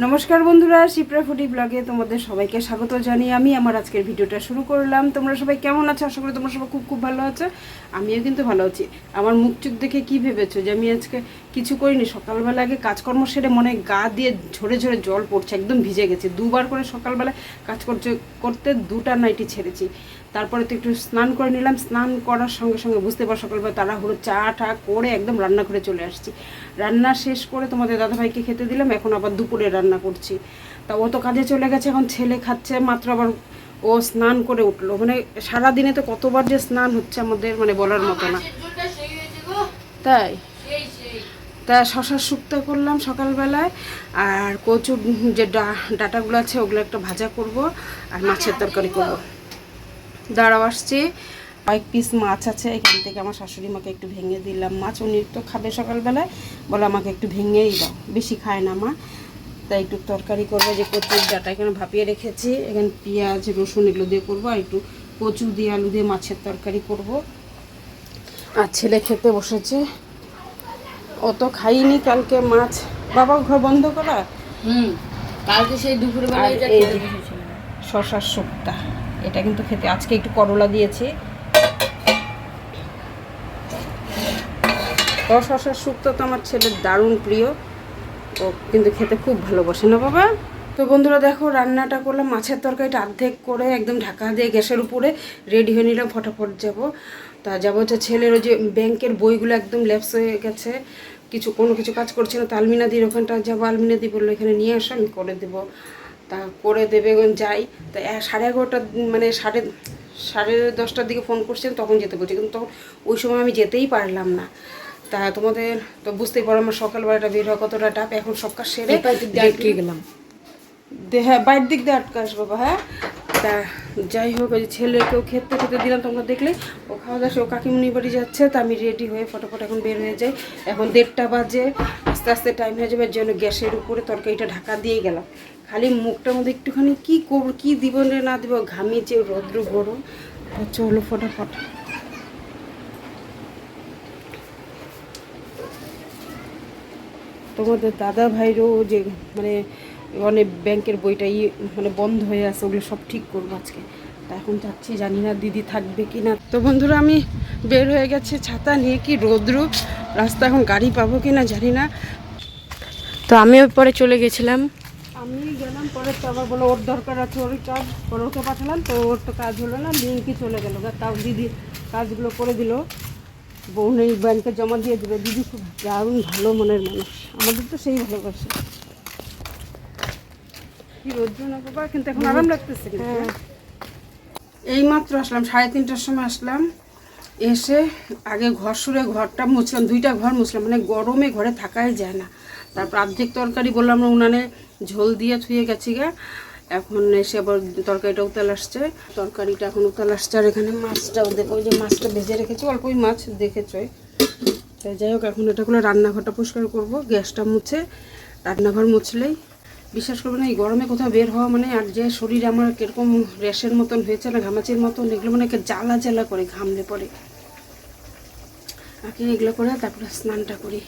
নমস্কার বন্ধুরা, শিপ্রা ফুডি ব্লগে তোমাদের সবাইকে স্বাগত জানিয়ে আমি আমার আজকের ভিডিওটা শুরু করলাম। তোমরা সবাই কেমন আছো? আশা করি তোমরা সবাই খুব খুব ভালো আছো। আমিও কিন্তু ভালো আছি। আমার মুখ চুখ দেখে কি ভেবেছো যে আমি আজকে কিছু করিনি? সকালবেলা আগে কাজকর্ম সেরে মনে গা দিয়ে ঝরে ঝরে জল পড়ছে, একদম ভিজে গেছে। দুবার করে সকালবেলায় কাজ করতে দুটা নাইটি ছেড়েছি। তারপরে তো একটু স্নান করে নিলাম। স্নান করার সঙ্গে সঙ্গে বুঝতে পার সকালবেলা তাড়াহুড়ো চা টা করে একদম রান্না করে চলে আসছি। রান্না শেষ করে তোমাদের দাদাভাইকে খেতে দিলাম। এখন আবার দুপুরে রান্না করছি। তা ও তো কাজে চলে গেছে, এখন ছেলে খাচ্ছে মাত্র। আবার ও স্নান করে উঠলো। মানে সারাদিনে তো কতবার যে স্নান হচ্ছে আমাদের মানে বলার মতো না। তাই তা শশার শুক্তো করলাম সকালবেলায়, আর কচুর যে ডাটাগুলো আছে ওগুলো একটা ভাজা করব, আর মাছের তরকারি করব। দাঁড়াও আসছি। কয়েক পিস মাছ আছে, এখান থেকে আমার শাশুড়ি মাকে একটু ভেঙে দিলাম। মাছ উনি তো খাবে সকালবেলায়, বলে আমাকে একটু ভেঙেই দাও, বেশি খায় না মা। তাই একটু তরকারি করবো। যে কচুর ডাটা এখানে ভাপিয়ে রেখেছি, এখানে পেঁয়াজ রসুন এগুলো দিয়ে করবো, আর একটু কচু দিয়ে আলু দিয়ে মাছের তরকারি করব। আর ছেলে খেতে বসেছে, অত খাইনি কালকে মাছ। বাবা ঘর বন্ধ করা। কালকে সেই দুপুরবেলায় শশার শুক্তা, এটা কিন্তু খেতে আজকে একটু করলা দিয়েছি। শশার শুক্তো তো আমার ছেলের দারুণ প্রিয়, ও কিন্তু খেতে খুব ভালোবাসে না বাবা। তো বন্ধুরা দেখো, রান্নাটা করলাম। মাছের তরকারিটা অর্ধেক করে একদম ঢাকা দিয়ে গ্যাসের উপরে রেডি হয়ে নিলাম। ফটাফট যাব। তা যাবো হচ্ছে ছেলের ওই যে ব্যাংকের বইগুলো একদম ল্যাপস হয়ে গেছে, কোনো কিছু কাজ করছে না। তো আলমিনাদির ওখানটা যাবো। আলমিনাদি বললো এখানে নিয়ে আসো, আমি করে দেবো। তা করে দেবে যাই। তা 11:30 মানে সাড়ে 10টার দিকে ফোন করছেন, তখন যেতে বলছি। কিন্তু তখন ওই সময় আমি যেতেই পারলাম না। তা তোমাদের তো বুঝতেই পারো আমার সকালবেলাটা বের হওয়া কতটা টাপ। এখন সব কাজ সেরে গেলাম। হ্যাঁ, বাইরের দিক দিয়ে আটকা আসবো বাবা। হ্যাঁ, তা যাই হোক, ওই যে ছেলেকেও খেতে খেতে দিলাম। তোমরা দেখলে ও খাওয়া দাওয়া, ও কাকিমুনি বাড়ি যাচ্ছে। তা আমি রেডি হয়ে ফটাফট এখন বের হয়ে যাই। এখন 1:30 বাজে, আস্তে আস্তে টাইম হয়ে যাবে। এর জন্য গ্যাসের উপরে তরকারিটা ঢাকা দিয়েই গেলাম। খালি মুখটার মধ্যে একটুখানি কী করবো, কী দিব না দিব, ঘামিয়েছে, রৌদ্র গরম। চলো ফটাফট। তোমাদের দাদা ভাইরও যে মানে অনেক ব্যাংকের বইটাই মানে বন্ধ হয়ে আছে, ওগুলো সব ঠিক করবো আজকে। তা এখন যাচ্ছি, জানি না দিদি থাকবে কি না। তো বন্ধুরা আমি বের হয়ে গেছি ছাতা নিয়ে, কি রৌদ্র রাস্তা, এখন গাড়ি পাবো কি না জানি না। তো আমিও পরে চলে গেছিলাম। আমি গেলাম, পরে তো আবার বলো ওর দরকার আছে, ওরই কাজ, পরে ওকে পাঠালাম। তো ওর তো কাজ হলো না, লিঙ্কই চলে গেলো। তাও দিদি কাজগুলো করে দিল। বউ নেই, ব্যাংকে জমা দিয়ে দেবে। দিদি খুব দারুণ ভালো মনের মানুষ, আমাদের তো সেই ভালোবাসে। কি রোদ্র না বাবা, কিন্তু এখন আরাম লাগতেছে। হ্যাঁ, এই মাত্র আসলাম, 3:30টার সময় আসলাম। এসে আগে ঘর সুরে ঘরটা মুছলাম, 2টা ঘর মুছলাম। মানে গরমে ঘরে থাকাই যায় না। তারপর অর্ধেক তরকারি বললাম না উনানে ঝোল দিয়ে থুয়ে গেছি গা। এখন এসে আবার তরকারিটা উতাল আসছে, তরকারিটা এখন উতাল আসছে। আর এখানে মাছটাও দেখো, ওই যে মাছটা ভেজে রেখেছি, অল্পই মাছ দেখেছই। তাই যাই হোক, এখন এটা করে রান্নাঘরটা পরিষ্কার করবো। গ্যাসটা মুছে রান্নাঘর মুছলেই বিশ্বাস করবে না, এই গরমে কোথাও বের হওয়া মানে, আর যে শরীর আমার কীরকম র্যাশের মতন হয়েছে না, ঘামাচির মতন, এগুলো মানে জ্বালা জ্বালা করে ঘামলে পরে। আগে এগুলো করে তারপরে স্নানটা করি।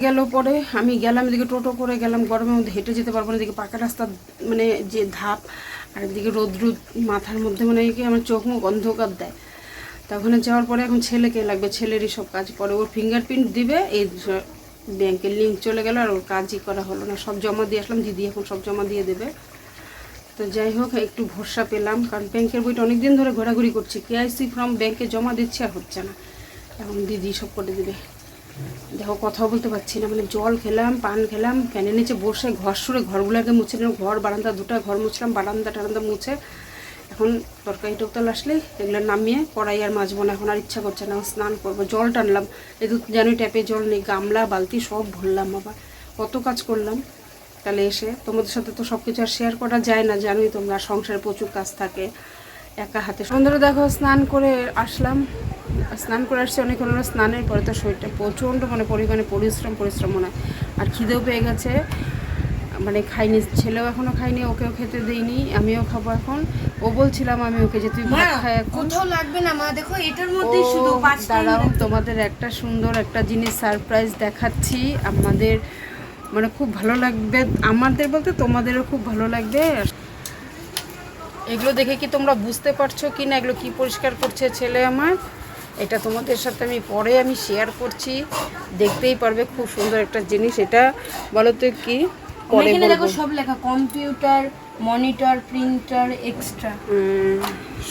গেল পরে আমি গেলাম এদিকে, টোটো করে গেলাম। গরমের মধ্যে হেঁটে যেতে পারবো না, এদিকে পাকা রাস্তা মানে যে ধাপ, আর এদিকে রোদ্রু মাথার মধ্যে মানে কি আমার চোখ মুখ অন্ধকার দেয়। তা ওখানে যাওয়ার পরে এখন ছেলেকে লাগবে, ছেলেরই সব কাজ পরে ওর ফিঙ্গারপ্রিন্ট দিবে। এই ব্যাংকের লিঙ্ক চলে গেল, আর ওর কাজই করা হলো না। সব জমা দিয়ে আসলাম, দিদি এখন সব জমা দিয়ে দেবে। তো যাই হোক, একটু ভরসা পেলাম, কারণ ব্যাংকের বইটা অনেক দিন ধরে ঘোরাঘুরি করছি। কেআইসি ফর্ম ব্যাংকে জমা দিচ্ছি, আর হচ্ছে না। এখন দিদি সব করে দেবে। দেখো কথাও বলতে পারছি না, মানে জল খেলাম, পান খেলাম, ফ্যানের নিচে বসে ঘর সরে ঘরগুলোকে মুছে নিলাম। ঘর বারান্দা 2টা ঘর মুছলাম, বারান্দা টারান্দা মুছে এখন তরকারিটা উতাল আসলে এগুলো নামিয়ে কড়াই আর মাজবো না। এখন আর ইচ্ছা করছে না, স্নান করবো। জল টানলাম, এই তো জানোই ট্যাপে জল নেই, গামলা বালতি সব ভরলাম। আবার কত কাজ করলাম। তাহলে এসে তোমাদের সাথে তো সব কিছু আর শেয়ার করা যায় না, জানোই তোমরা, সংসারে প্রচুর কাজ থাকে, একা হাতে। সুন্দর দেখো, স্নান করে আসলাম। স্নান করে আসছি অনেকক্ষণ হলো। স্নানের পরে তো শরীরটা প্রচণ্ড মানে পরিমাণে পরিশ্রম মনে হয়। আর খিদেও পেয়ে গেছে, মানে খাইনি, ছেলেও এখনও খাইনি, ওকেও খেতে দিইনি, আমিও খাবো এখন। ও বলছিলাম আমি ওকে যে তুই ভাত খাই, কোথাও লাগবে না মা, দেখো এটার মধ্যেই শুধু 5 দাঁড়াও, তোমাদের একটা সুন্দর একটা জিনিস সারপ্রাইজ দেখাচ্ছি। আমাদের মানে খুব ভালো লাগবে আমাদের, বলতে তোমাদেরও খুব ভালো লাগবে। এগুলো দেখে কি তোমরা বুঝতে পারছো কি না এগুলো কি পরিষ্কার করছে ছেলে আমার? এটা তোমাদের সাথে আমি শেয়ার করছি, দেখতেই পারবে। খুব সুন্দর একটা জিনিস। এটা বলো তো কি পরে এখানে দেখো বলবো। সব লেখা, কম্পিউটার, মনিটর, প্রিন্টার, এক্সট্রা।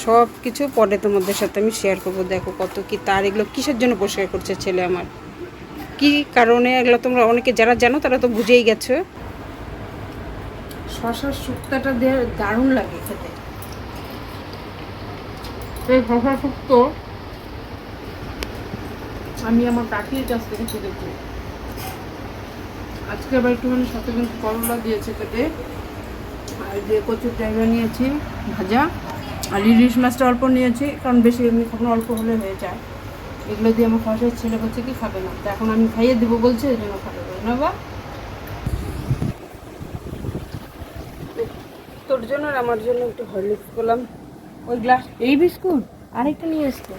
সব কিছু পরে তোমাদের সাথে আমি শেয়ার করবো। দেখো কত কি তার, এগুলো কিসের জন্য পরিষ্কার করছে ছেলে আমার, কি কারণে, এগুলো তোমরা অনেকে যারা জানো তারা তো বুঝেই গেছো। শশার শুক্তাটা দিয়ে দারুণ লাগে খেতে। এই শশার শুক্তো আমি আমার কাকির কাছ থেকে শিখেছি। আজকে আবার একটুখানি সাথে কিন্তু করলা দিয়েছে কেটে, আর যে কচুর ডাইবা নিয়েছি ভাজা, আর ইলিশ মাছটা অল্প নিয়েছি, কারণ বেশি এমনি কখনো অল্প হলে হয়ে যায়। এগুলো দিয়ে আমার খাওয়ার ছেলে বলছে কি খাবে না, তো এখন আমি খাইয়ে দেবো বলছে, এই জন্য খাবে না। বা তোর জন্য আর আমার জন্য একটু হরলিক্স করলাম। ওই গ্লাস এই বিস্কুট আরেকটা নিয়ে আসতো।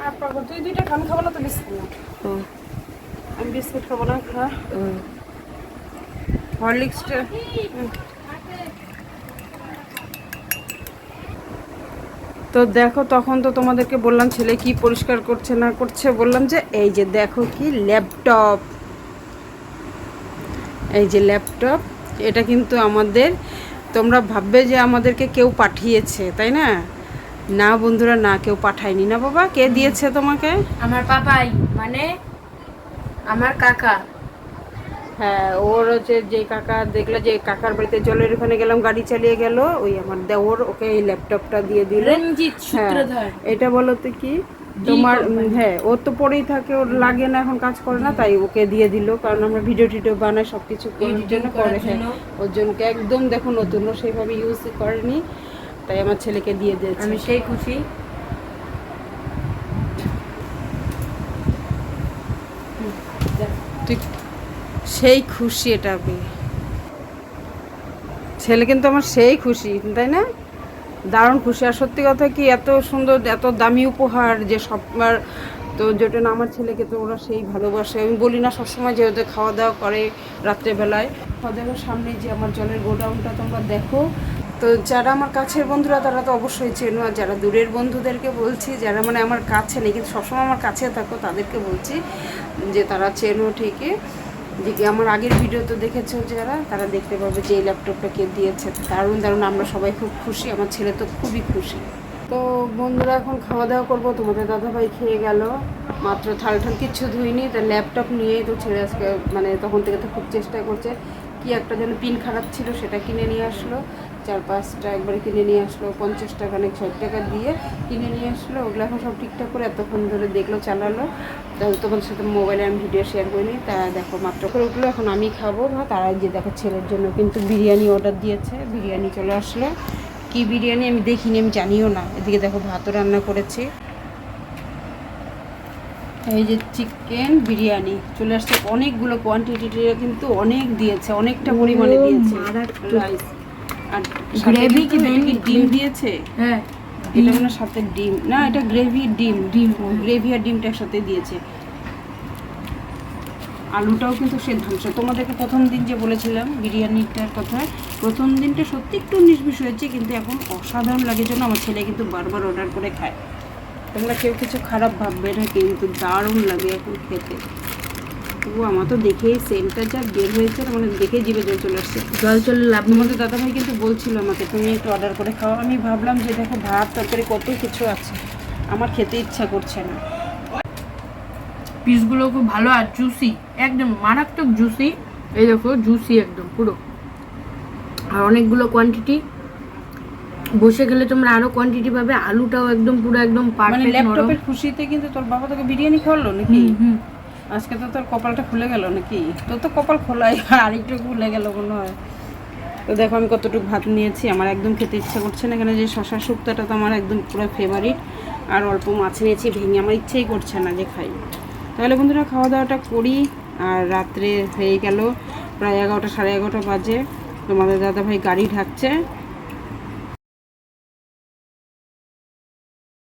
আর পাগল তুই দুইটা খান, খাবো না তো বিস্কুট না। আমি বিস্কুট খাবো না, খা হরলিক্সটা। তো দেখো তখন তো তোমাদেরকে বললাম ছেলে কি পরিষ্কার করছে না করছে, বললাম যে এই যে দেখো কি ল্যাপটপ, এই যে ল্যাপটপ। এটা কিন্তু আমাদের, তোমরা ভাববে যে আমাদেরকে কেউ পাঠিয়েছে, তাই না? না বন্ধুরা, না কেউ পাঠায়নি। না বাবা, কে দিয়েছে তোমাকে? আমার পাপাই, মানে আমার কাকা। হ্যাঁ, ওর হচ্ছে যে কাকা, দেখলে যে কাকার বাড়িতে জলের ওখানে গেলাম, গাড়ি চালিয়ে গেল, ওই আমার দেওর ওকে এই ল্যাপটপটা দিয়ে দিল। রঞ্জিত সূত্রধর। এটা বলো তো কি তোমার? হ্যাঁ, ও তো পড়েই থাকে, ওর লাগে না, এখন কাজ করে না, তাই ওকে দিয়ে দিল। কারণ আমরা ভিডিও টিডিও বানাই, সব কিছু করার জন্য করে। হ্যাঁ, ওর জন্য একদম দেখো নতুন, ও সেইভাবে ইউজ করেনি, তাই আমার ছেলেকে দিয়ে দিয়েছে। আমি সেই খুশি। তুই সেই খুশি এটা পেয়ে, ছেলে কিন্তু আমার সেই খুশি, তাই না? দারুণ খুশি। আর সত্যি কথা কি, এত সুন্দর এত দামি উপহার যে সববার তো যেটা না, আমার ছেলেকে তো ওরা সেই ভালোবাসে। আমি বলি না সবসময় যে ওদের খাওয়া দাওয়া করে রাত্রেবেলায়। খাওয়া দাওয়ার সামনে যে আমার জলের গোডাউনটা তোমরা দেখো। তো যারা আমার কাছের বন্ধুরা তারা তো অবশ্যই চেনো, আর যারা দূরের বন্ধুদেরকে বলছি, যারা মানে আমার কাছে নেই কিন্তু সবসময় আমার কাছে থাকো, তাদেরকে বলছি যে তারা চেনো ঠিকই। যে কি আমার আগের ভিডিও তো দেখেছো যারা, তারা দেখতে পাবে যে এই ল্যাপটপটা কে দিয়েছে। দারুণ দারুণ, আমরা সবাই খুব খুশি, আমার ছেলে তো খুবই খুশি। তো বন্ধুরা এখন খাওয়া দাওয়া করবো। তোমাদের দাদাভাই খেয়ে গেল, মাত্র থাল ঠাল কিচ্ছু ধুইনি, তো ল্যাপটপ নিয়েই তো ছেলে আজকে মানে তখন থেকে তো খুব চেষ্টা করছে। কি একটা যেন পিন খারাপ ছিল, সেটা কিনে নিয়ে আসলো, 4-5টা একবারে কিনে নিয়ে আসলো, 50 টাকা নাকি 60 টাকা দিয়ে কিনে নিয়ে আসলো। ওগুলো এখন সব ঠিকঠাক করে এতক্ষণ ধরে দেখলো, চালালো। তো তোমাদের সাথে মোবাইলে আমি ভিডিও শেয়ার করিনি। তা দেখো মাত্র করে উঠলো, এখন আমি খাবো ভাত। আর যে দেখো ছেলের জন্য কিন্তু বিরিয়ানি অর্ডার দিয়েছে, বিরিয়ানি চলে আসলো। কি বিরিয়ানি আমি দেখিনি, আমি জানিও না। এদিকে দেখো ভাতও রান্না করেছি, এই যে চিকেন বিরিয়ানি চলে আসছে। অনেকগুলো কোয়ান্টিটিটা কিন্তু অনেক দিয়েছে, অনেকটা পরিমাণে দিয়েছে রাইস। আর গ্রেভি কি ডিম দিয়েছে? হ্যাঁ, এটা মানে সাথে ডিম না, এটা গ্রেভি গ্রেভি আর ডিমটা একসাথে দিয়েছে। আলুটাও কিন্তু সেদ্ধ। তোমাদেরকে প্রথম দিন যে বলেছিলাম বিরিয়ানিটার কথা, প্রথম দিনটা সত্যি একটু 19-20 হয়েছে, কিন্তু এখন অসাধারণ লাগে জন্য আমার ছেলে কিন্তু বারবার অর্ডার করে খায়। তোমরা কেউ কিছু খারাপ ভাববে না, কিন্তু দারুণ লাগে এখন খেতে। তবু আমার তো দেখেই সেন্টটা যা বের হয়েছে, মানে দেখে জিভে জল চলে আসছে। জল চলে লাভ। তোমাদের দাদাভাই কিন্তু বলছিল আমাকে তুমি একটু অর্ডার করে খাও। আমি ভাবলাম যে দেখো ভাত তরকারি কত কিছু আছে, আমার খেতে ইচ্ছা করছে না। পিসগুলো খুব ভালো আর জুসি, একদম মারাত্মক জুসি। এই দেখো জুসি একদম পুরো, আর অনেকগুলো কোয়ান্টিটি। বসে গেলে তোমরা আরো কোয়ান্টিটি পাবে। আলুটাও একদম পুরো একদম মানে পারফেক্ট। ল্যাপটপের খুশিতে কিন্তু তোর বাবা তোকে বিরিয়ানি খাওয়ালো নাকি? আজকে তো তোর কপালটা খুলে গেল নাকি? তোর তো কপাল খোলাই, আর একটু খুলে গেল মনে হয়। তো দেখো আমি কতটুকু ভাত নিয়েছি, আমার একদম খেতে ইচ্ছা করছে না। এখানে যে শশার শুক্তাটা তো আমার একদম পুরো ফেভারিট, আর অল্প মাছ নিয়েছি ভেঙে, আমার ইচ্ছেই করছে না যে খাই। তাহলে বন্ধুরা খাওয়া দাওয়াটা করি। আর রাত্রে হয়ে গেল প্রায় 11টা, সাড়ে 11টা বাজে। তোমাদের দাদাভাই গাড়ি ঢাকছে।